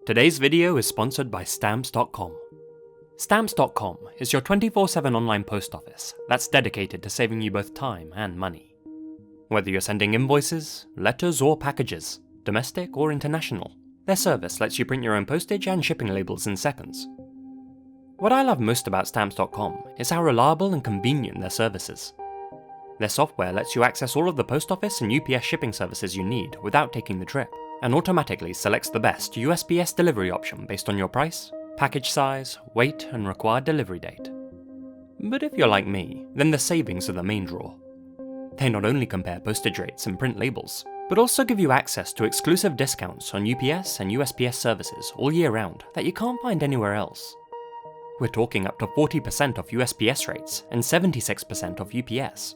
Today's video is sponsored by Stamps.com. Stamps.com is your 24/7 online post office that's dedicated to saving you both time and money. Whether you're sending invoices, letters, or packages, domestic or international, their service lets you print your own postage and shipping labels in seconds. What I love most about Stamps.com is how reliable and convenient their service is. Their software lets you access all of the post office and UPS shipping services you need without taking the trip, and automatically selects the best USPS delivery option based on your price, package size, weight, and required delivery date. But if you're like me, then the savings are the main draw. They not only compare postage rates and print labels, but also give you access to exclusive discounts on UPS and USPS services all year round that you can't find anywhere else. We're talking up to 40% off USPS rates and 76% off UPS.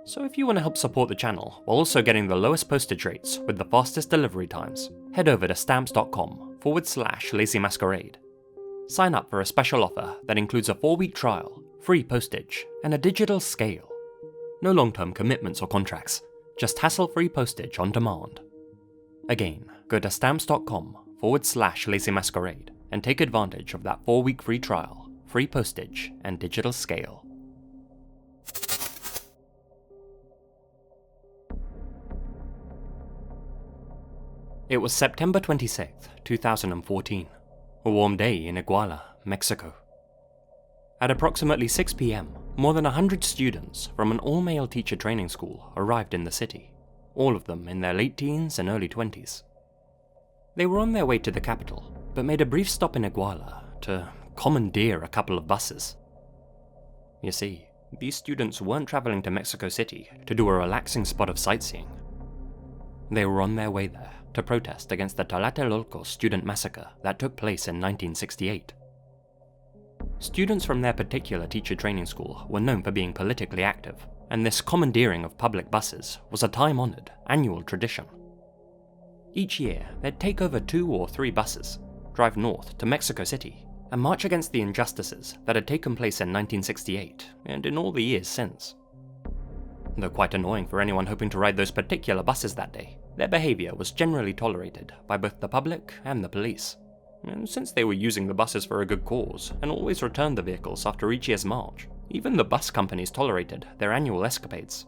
So if you want to help support the channel while also getting the lowest postage rates with the fastest delivery times, head over to stamps.com/lazymasquerade. Sign up for a special offer that includes a 4-week trial, free postage, and a digital scale. No long-term commitments or contracts, just hassle-free postage on demand. Again, go to stamps.com/lazymasquerade and take advantage of that 4-week free trial, free postage, and digital scale. It was September 26th, 2014, a warm day in Iguala, Mexico. At approximately 6 PM, more than 100 students from an all-male teacher training school arrived in the city, all of them in their late teens and early 20s. They were on their way to the capital, but made a brief stop in Iguala to commandeer a couple of buses. You see, these students weren't traveling to Mexico City to do a relaxing spot of sightseeing. They were on their way there to protest against the Tlatelolco student massacre that took place in 1968. Students from their particular teacher training school were known for being politically active, and this commandeering of public buses was a time-honoured annual tradition. Each year, they'd take over 2 or 3 buses, drive north to Mexico City, and march against the injustices that had taken place in 1968 and in all the years since. Though quite annoying for anyone hoping to ride those particular buses that day, their behaviour was generally tolerated by both the public and the police. And since they were using the buses for a good cause and always returned the vehicles after each year's march, even the bus companies tolerated their annual escapades.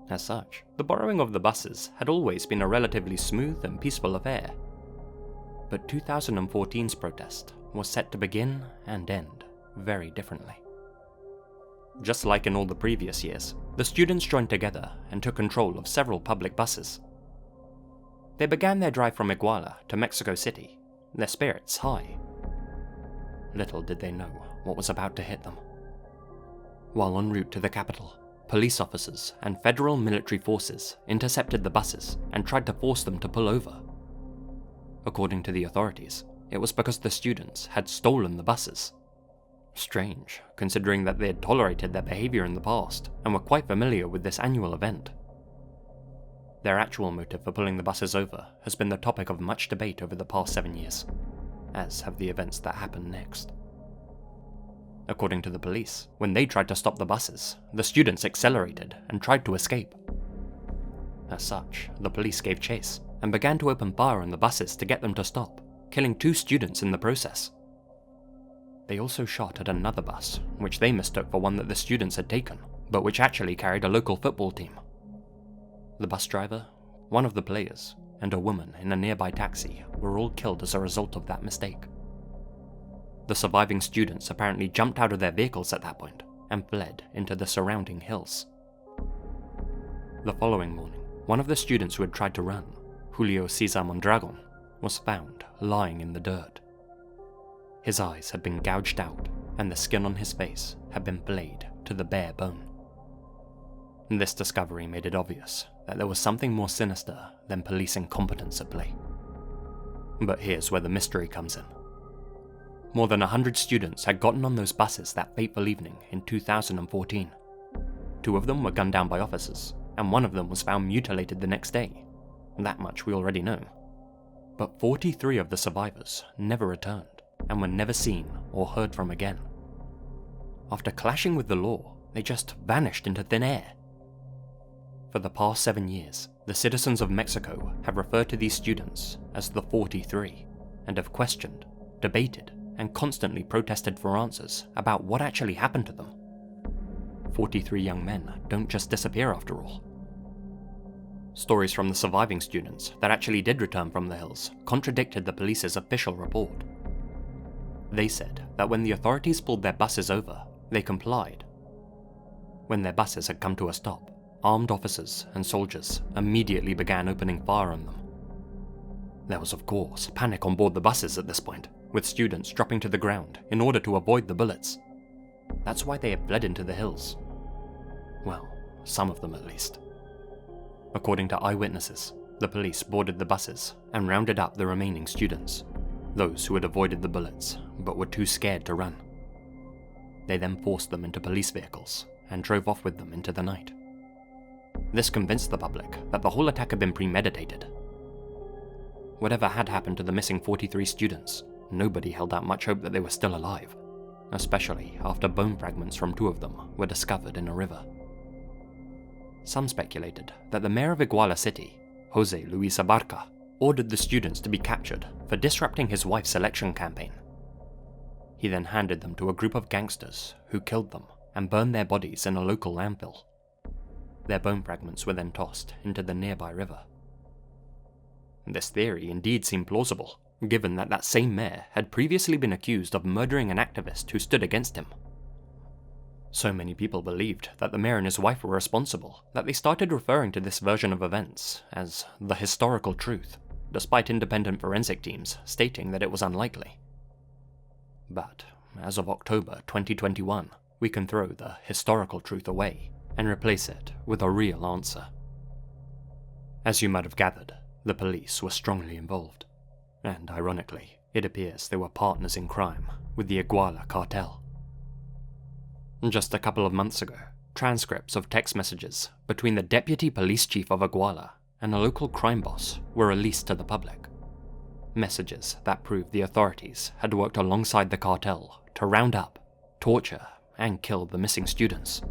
As such, the borrowing of the buses had always been a relatively smooth and peaceful affair. But 2014's protest was set to begin and end very differently. Just like in all the previous years, the students joined together and took control of several public buses. They began their drive from Iguala to Mexico City, their spirits high. Little did they know what was about to hit them. While en route to the capital, police officers and federal military forces intercepted the buses and tried to force them to pull over. According to the authorities, it was because the students had stolen the buses. Strange, considering that they had tolerated their behaviour in the past and were quite familiar with this annual event. Their actual motive for pulling the buses over has been the topic of much debate over the past 7 years, as have the events that happened next. According to the police, when they tried to stop the buses, the students accelerated and tried to escape. As such, the police gave chase and began to open fire on the buses to get them to stop, killing 2 students in the process. They also shot at another bus, which they mistook for one that the students had taken, but which actually carried a local football team. The bus driver, one of the players, and a woman in a nearby taxi were all killed as a result of that mistake. The surviving students apparently jumped out of their vehicles at that point and fled into the surrounding hills. The following morning, one of the students who had tried to run, Julio Cesar Mondragon, was found lying in the dirt. His eyes had been gouged out, and the skin on his face had been flayed to the bare bone. This discovery made it obvious that there was something more sinister than police incompetence at play. But here's where the mystery comes in. More than 100 students had gotten on those buses that fateful evening in 2014. 2 of them were gunned down by officers, and 1 of them was found mutilated the next day. That much we already know. But 43 of the survivors never returned, and were never seen or heard from again. After clashing with the law, they just vanished into thin air. For the past 7 years, the citizens of Mexico have referred to these students as the 43 and have questioned, debated, and constantly protested for answers about what actually happened to them. 43 young men don't just disappear after all. Stories from the surviving students that actually did return from the hills contradicted the police's official report. They said that when the authorities pulled their buses over, they complied. When their buses had come to a stop, armed officers and soldiers immediately began opening fire on them. There was, of course, panic on board the buses at this point, with students dropping to the ground in order to avoid the bullets. That's why they had fled into the hills. Well, some of them at least. According to eyewitnesses, the police boarded the buses and rounded up the remaining students, those who had avoided the bullets but were too scared to run. They then forced them into police vehicles and drove off with them into the night. This convinced the public that the whole attack had been premeditated. Whatever had happened to the missing 43 students, nobody held out much hope that they were still alive, especially after bone fragments from 2 of them were discovered in a river. Some speculated that the mayor of Iguala City, Jose Luis Abarca, ordered the students to be captured for disrupting his wife's election campaign. He then handed them to a group of gangsters who killed them and burned their bodies in a local landfill. Their bone fragments were then tossed into the nearby river. This theory indeed seemed plausible, given that that same mayor had previously been accused of murdering an activist who stood against him. So many people believed that the mayor and his wife were responsible that they started referring to this version of events as the historical truth, despite independent forensic teams stating that it was unlikely. But as of October 2021, we can throw the historical truth away and replace it with a real answer. As you might have gathered, the police were strongly involved, and ironically, it appears they were partners in crime with the Iguala cartel. Just a couple of months ago, transcripts of text messages between the deputy police chief of Iguala and a local crime boss were released to the public. Messages that proved the authorities had worked alongside the cartel to round up, torture, and kill the missing students.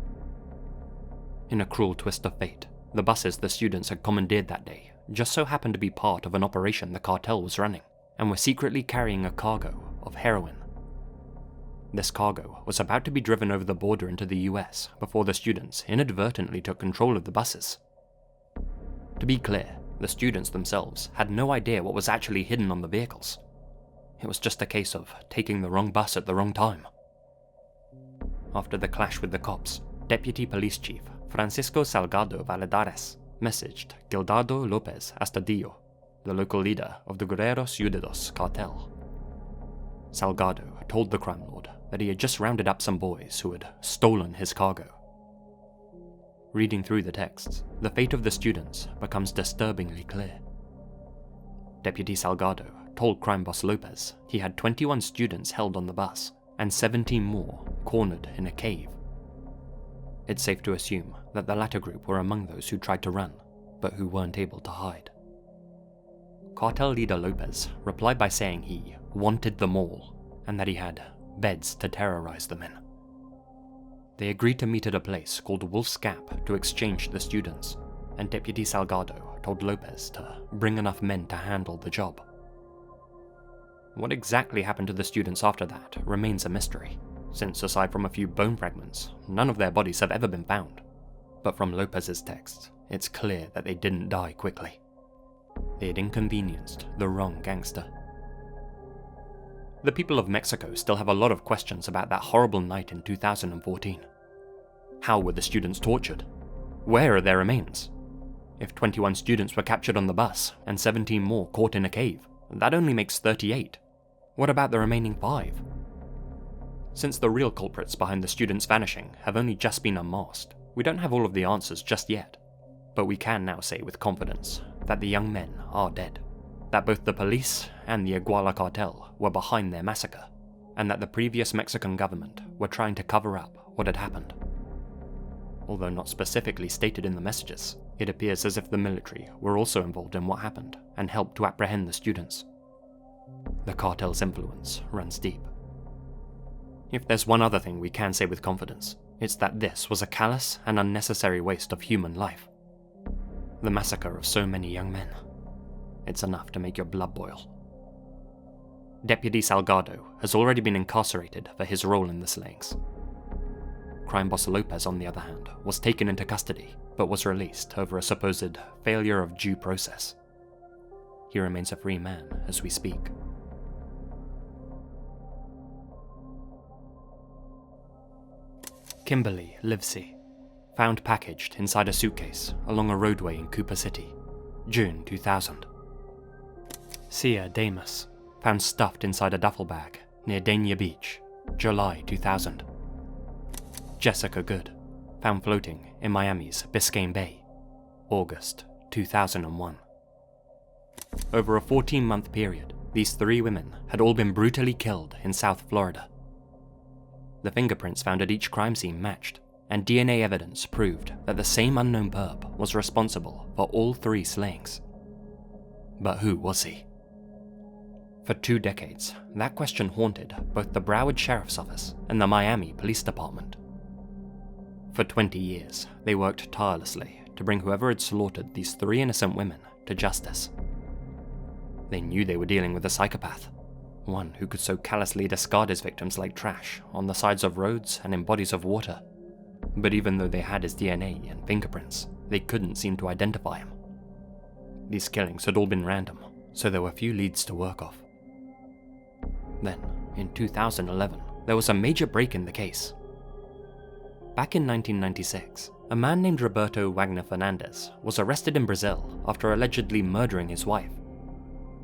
In a cruel twist of fate, the buses the students had commandeered that day just so happened to be part of an operation the cartel was running, and were secretly carrying a cargo of heroin. This cargo was about to be driven over the border into the US before the students inadvertently took control of the buses. To be clear, the students themselves had no idea what was actually hidden on the vehicles. It was just a case of taking the wrong bus at the wrong time. After the clash with the cops, Deputy Police Chief Francisco Salgado Valladares messaged Gildardo Lopez Astudillo, the local leader of the Guerreros Unidos cartel. Salgado told the crime lord that he had just rounded up some boys who had stolen his cargo. Reading through the texts, the fate of the students becomes disturbingly clear. Deputy Salgado told crime boss Lopez he had 21 students held on the bus and 17 more cornered in a cave. It's safe to assume that the latter group were among those who tried to run, but who weren't able to hide. Cartel leader Lopez replied by saying he wanted them all, and that he had beds to terrorize them in. They agreed to meet at a place called Wolf's Gap to exchange the students, and Deputy Salgado told Lopez to bring enough men to handle the job. What exactly happened to the students after that remains a mystery, since aside from a few bone fragments, none of their bodies have ever been found. But from Lopez's texts, it's clear that they didn't die quickly. They had inconvenienced the wrong gangster. The people of Mexico still have a lot of questions about that horrible night in 2014. How were the students tortured? Where are their remains? If 21 students were captured on the bus and 17 more caught in a cave, that only makes 38. What about the remaining 5? Since the real culprits behind the students' vanishing have only just been unmasked, we don't have all of the answers just yet. But we can now say with confidence that the young men are dead, that both the police and the Iguala cartel were behind their massacre, and that the previous Mexican government were trying to cover up what had happened. Although not specifically stated in the messages, it appears as if the military were also involved in what happened and helped to apprehend the students. The cartel's influence runs deep. If there's one other thing we can say with confidence, it's that this was a callous and unnecessary waste of human life. the massacre of so many young men. It's enough to make your blood boil. Deputy Salgado has already been incarcerated for his role in the slayings. Crime boss Lopez, on the other hand, was taken into custody, but was released over a supposed failure of due process. He remains a free man as we speak. Kimberly Livesey, found packaged inside a suitcase along a roadway in Cooper City, June 2000. Sia Damus, found stuffed inside a duffel bag near Dania Beach, July 2000. Jessica Good, found floating in Miami's Biscayne Bay, August 2001. Over a 14-month period, these 3 women had all been brutally killed in South Florida. The fingerprints found at each crime scene matched, and DNA evidence proved that the same unknown perp was responsible for all 3 slayings. But who was he? For 2 decades, that question haunted both the Broward Sheriff's Office and the Miami Police Department. For 20 years, they worked tirelessly to bring whoever had slaughtered these 3 innocent women to justice. They knew they were dealing with a psychopath, one who could so callously discard his victims like trash on the sides of roads and in bodies of water. But even though they had his DNA and fingerprints, they couldn't seem to identify him. These killings had all been random, so there were few leads to work off. Then, in 2011, there was a major break in the case. Back in 1996, a man named Roberto Wagner Fernandez was arrested in Brazil after allegedly murdering his wife.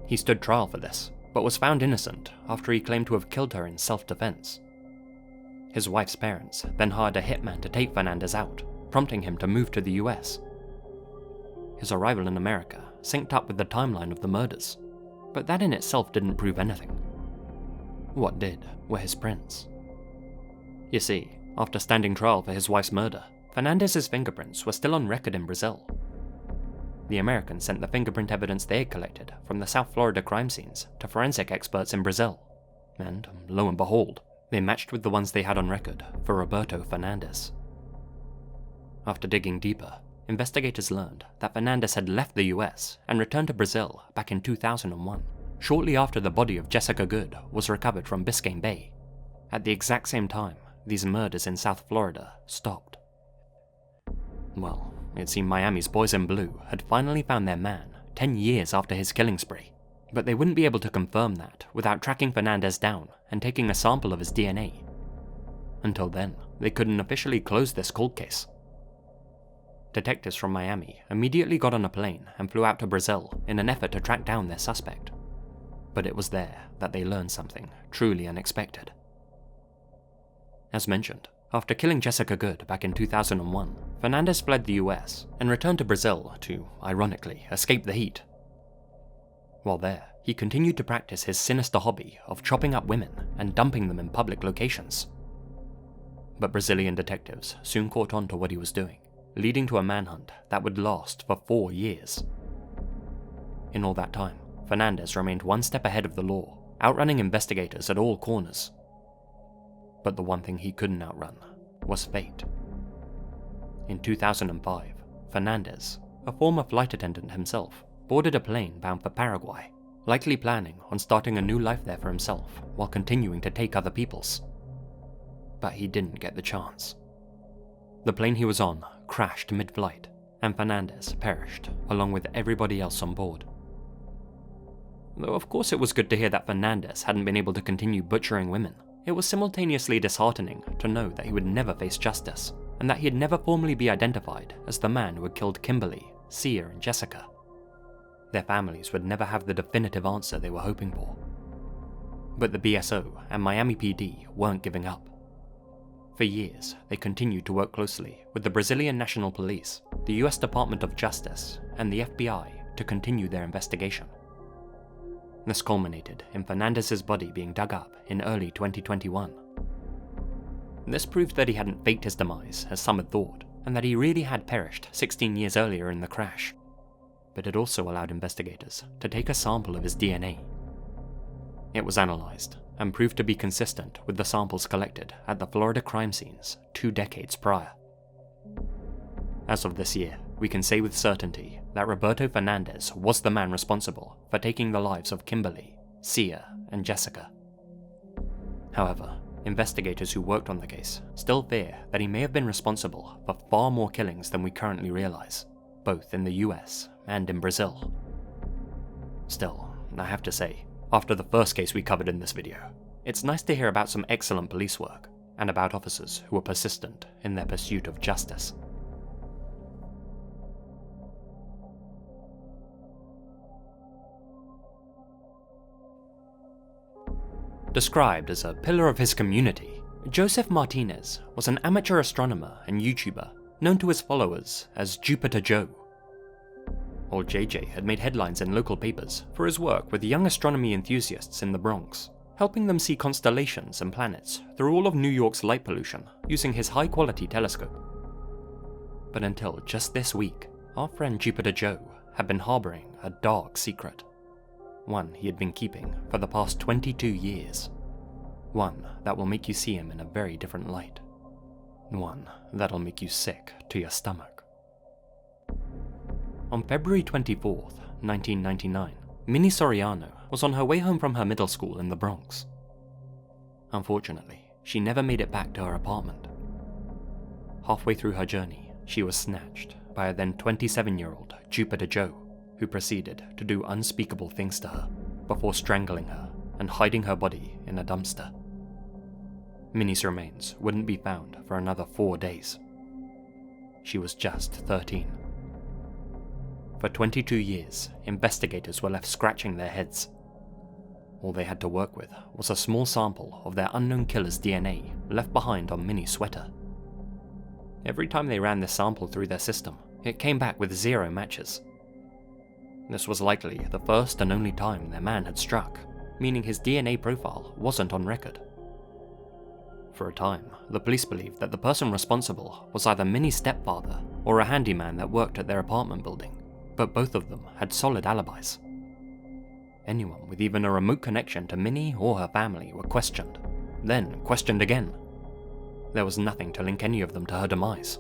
He stood trial for this, but was found innocent after he claimed to have killed her in self-defense. His wife's parents then hired a hitman to take Fernandez out, prompting him to move to the US. His arrival in America synced up with the timeline of the murders, but that in itself didn't prove anything. What did were his prints. You see, after standing trial for his wife's murder, Fernandez's fingerprints were still on record in Brazil. The Americans sent the fingerprint evidence they had collected from the South Florida crime scenes to forensic experts in Brazil, and lo and behold, they matched with the ones they had on record for Roberto Fernandez. After digging deeper, investigators learned that Fernandez had left the US and returned to Brazil back in 2001, shortly after the body of Jessica Good was recovered from Biscayne Bay. At the exact same time, these murders in South Florida stopped. Well, it seemed Miami's Boys in Blue had finally found their man 10 years after his killing spree, but they wouldn't be able to confirm that without tracking Fernandez down and taking a sample of his DNA. Until then, they couldn't officially close this cold case. Detectives from Miami immediately got on a plane and flew out to Brazil in an effort to track down their suspect. But it was there that they learned something truly unexpected. As mentioned, after killing Jessica Good back in 2001, Fernandez fled the US and returned to Brazil to, ironically, escape the heat. While there, he continued to practice his sinister hobby of chopping up women and dumping them in public locations. But Brazilian detectives soon caught on to what he was doing, leading to a manhunt that would last for 4 years. In all that time, Fernandez remained one step ahead of the law, outrunning investigators at all corners. But the one thing he couldn't outrun was fate. In 2005, Fernandez, a former flight attendant himself, boarded a plane bound for Paraguay, likely planning on starting a new life there for himself while continuing to take other people's. But he didn't get the chance. The plane he was on crashed mid-flight, and Fernandez perished along with everybody else on board. Though of course it was good to hear that Fernandez hadn't been able to continue butchering women, it was simultaneously disheartening to know that he would never face justice, and that he'd never formally be identified as the man who had killed Kimberly, Sia, and Jessica. Their families would never have the definitive answer they were hoping for. But the BSO and Miami PD weren't giving up. For years, they continued to work closely with the Brazilian National Police, the US Department of Justice, and the FBI to continue their investigation. This culminated in Fernandez's body being dug up in early 2021. This proved that he hadn't faked his demise, as some had thought, and that he really had perished 16 years earlier in the crash. But it also allowed investigators to take a sample of his DNA. It was analysed, and proved to be consistent with the samples collected at the Florida crime scenes 2 decades prior. As of this year, we can say with certainty that Roberto Fernandez was the man responsible for taking the lives of Kimberly, Sia, and Jessica. However, investigators who worked on the case still fear that he may have been responsible for far more killings than we currently realize, both in the US and in Brazil. Still, I have to say, after the first case we covered in this video, it's nice to hear about some excellent police work, and about officers who were persistent in their pursuit of justice. Described as a pillar of his community, Joseph Martinez was an amateur astronomer and YouTuber known to his followers as Jupiter Joe. Old JJ had made headlines in local papers for his work with young astronomy enthusiasts in the Bronx, helping them see constellations and planets through all of New York's light pollution using his high-quality telescope. But until just this week, our friend Jupiter Joe had been harboring a dark secret. One he had been keeping for the past 22 years. One that will make you see him in a very different light. One that'll make you sick to your stomach. On February 24th, 1999, Minnie Soriano was on her way home from her middle school in the Bronx. Unfortunately, she never made it back to her apartment. Halfway through her journey, she was snatched by a then 27-year-old Jupiter Joe, who proceeded to do unspeakable things to her before strangling her and hiding her body in a dumpster. Minnie's remains wouldn't be found for another 4 days. She was just 13. For 22 years, investigators were left scratching their heads. All they had to work with was a small sample of their unknown killer's DNA left behind on Minnie's sweater. Every time they ran this sample through their system, it came back with 0 matches. This was likely the first and only time their man had struck, meaning his DNA profile wasn't on record. For a time, the police believed that the person responsible was either Minnie's stepfather or a handyman that worked at their apartment building, but both of them had solid alibis. Anyone with even a remote connection to Minnie or her family were questioned, then questioned again. There was nothing to link any of them to her demise.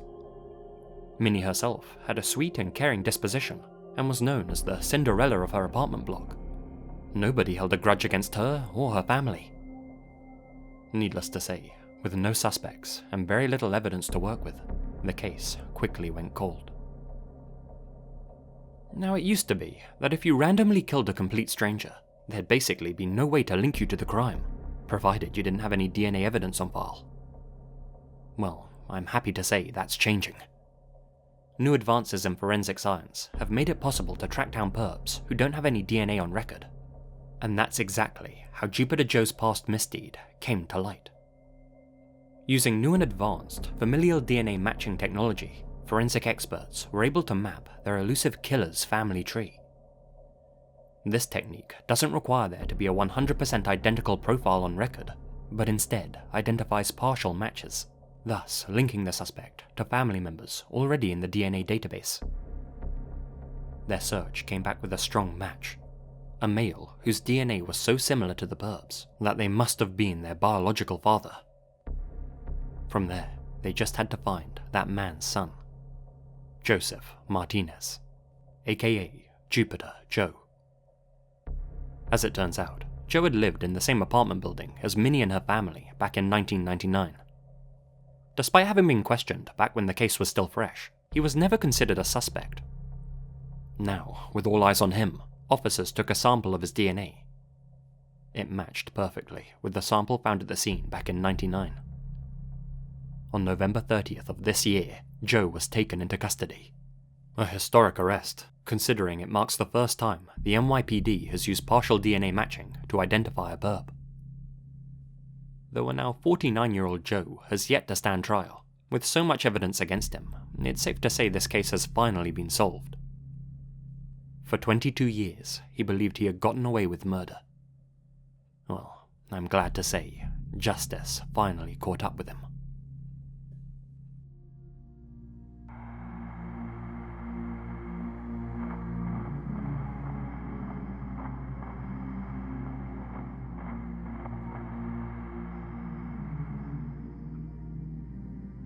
Minnie herself had a sweet and caring disposition, and was known as the Cinderella of her apartment block. Nobody held a grudge against her or her family. Needless to say, with no suspects and very little evidence to work with, the case quickly went cold. Now, it used to be that if you randomly killed a complete stranger, there'd basically be no way to link you to the crime, provided you didn't have any DNA evidence on file. Well, I'm happy to say that's changing. New advances in forensic science have made it possible to track down perps who don't have any DNA on record. And that's exactly how Jupiter Joe's past misdeed came to light. Using new and advanced familial DNA matching technology, forensic experts were able to map their elusive killer's family tree. This technique doesn't require there to be a 100% identical profile on record, but instead identifies partial matches, thus linking the suspect to family members already in the DNA database. Their search came back with a strong match, a male whose DNA was so similar to the perps that they must have been their biological father. From there, they just had to find that man's son, Joseph Martinez, aka Jupiter Joe. As it turns out, Joe had lived in the same apartment building as Minnie and her family back in 1999. Despite having been questioned back when the case was still fresh, he was never considered a suspect. Now, with all eyes on him, officers took a sample of his DNA. It matched perfectly with the sample found at the scene back in '99. On November 30th of this year, Joe was taken into custody. A historic arrest, considering it marks the first time the NYPD has used partial DNA matching to identify a perp. Though a now 49-year-old Joe has yet to stand trial, with so much evidence against him, it's safe to say this case has finally been solved. For 22 years, he believed he had gotten away with murder. Well, I'm glad to say, justice finally caught up with him.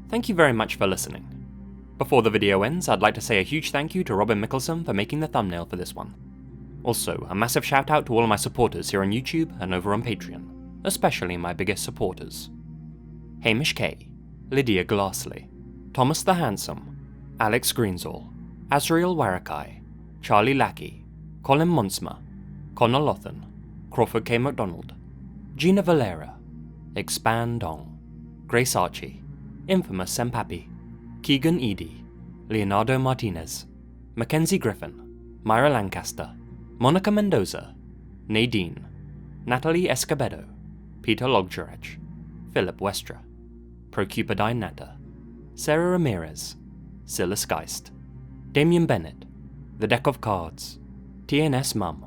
Thank you very much for listening. Before the video ends, I'd like to say a huge thank you to Robin Mickelson for making the thumbnail for this one. Also, a massive shout out to all of my supporters here on YouTube and over on Patreon, especially my biggest supporters. Hamish K, Lydia Glassley, Thomas the Handsome, Alex Greensall, Azrael Warakai, Charlie Lackey, Colin Monsma, Connor Louthan, Crawford K. McDonald, Gina Valera, Expand Dong, Gracearchie, Infamous-senpapi, Kiegan Eady, Leonardo Martinez, Mackenzie Griffin, Mira Lancaster, Monica Mendoza, Nadine, Natalie Escobedo, Peter Loggerech, Philip Westra, Procupidine Nata, Sarah Ramirez, Silas Geist, Damien Bennett, The Deck of Cards, TNS Mum,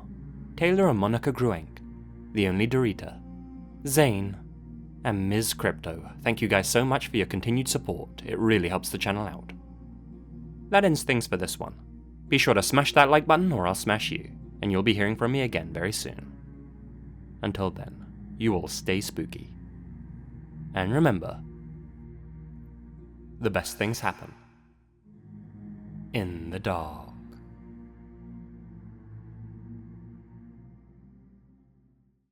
Taylor&Monica Gruenk, The Only Dorita, Zane, and Ms. Crypto. Thank you guys so much for your continued support, it really helps the channel out. That ends things for this one. Be sure to smash that like button or I'll smash you, and you'll be hearing from me again very soon. Until then, you all stay spooky. And remember, the best things happen in the dark.